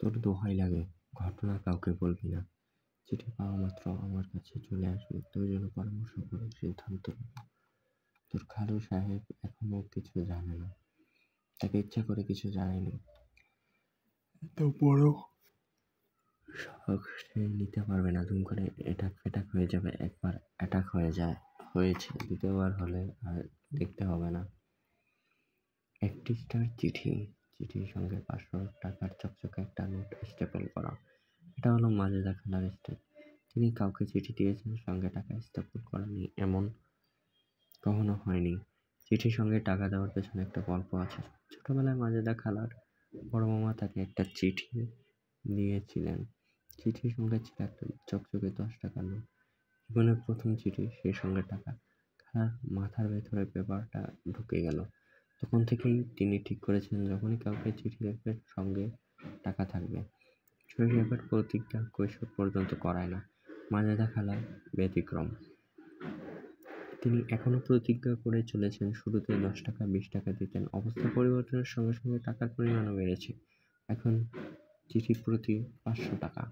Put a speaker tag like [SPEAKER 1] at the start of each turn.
[SPEAKER 1] তোর দোহাই লাগে, ঘটনা কাউকে বলবি না। চিঠি পাওয়া মাত্র আমার কাছে চলে আসবি, দুজনে পরামর্শ করে সিদ্ধান্ত নেব। তোর খালু সাহেব এখনো কিছু জানে না, তাকে ইচ্ছা করে কিছু জানায়নি। এত বড় শখ সে নিতে পারবে না। দুম করে এটাক ফেটাক হয়ে যাবে। একবার অ্যাটাক হয়েছে, দ্বিতীয়বার হলে আর দেখতে হবে না। একটি স্টার চিঠির সঙ্গে 500 টাকার চকচকে একটা নোট স্টেপল করা। এটা হলো মাজেদা খালার স্টাইল। তিনি কাউকে চিঠি দিয়েছেন, সঙ্গে টাকা স্টেপল করা নেই এমন কখনো হয়নি। চিঠির সঙ্গে টাকা দেওয়ার পেছনে একটা গল্প আছে। ছোটবেলায় মাজেদা খালার বড় মামা তাকে একটা চিঠি দিয়েছিলেন। চিঠির সঙ্গে ছিল একটা চকচকে 10 টাকার নোট। জীবনের প্রথম চিঠি, সেই সঙ্গে টাকা। খালার মাথার ভেতরে ব্যাপারটা ঢুকে গেল। তখন থেকেই তিনি ঠিক করেছেন, যখনই কাউকে চিঠি লিখবে সঙ্গে টাকা থাকবে। শৈশবের প্রতিজ্ঞা কৈশোর পর্যন্ত করায় না। মাজেদা খালা ব্যতিক্রম। তিনি এখনো প্রতিজ্ঞা করে চলেছেন। শুরুতে 10 টাকা 20 টাকা দিতেন, অবস্থা পরিবর্তনের সঙ্গে সঙ্গে টাকার পরিমাণও বেড়েছে। এখন চিঠি প্রতি 500 টাকা।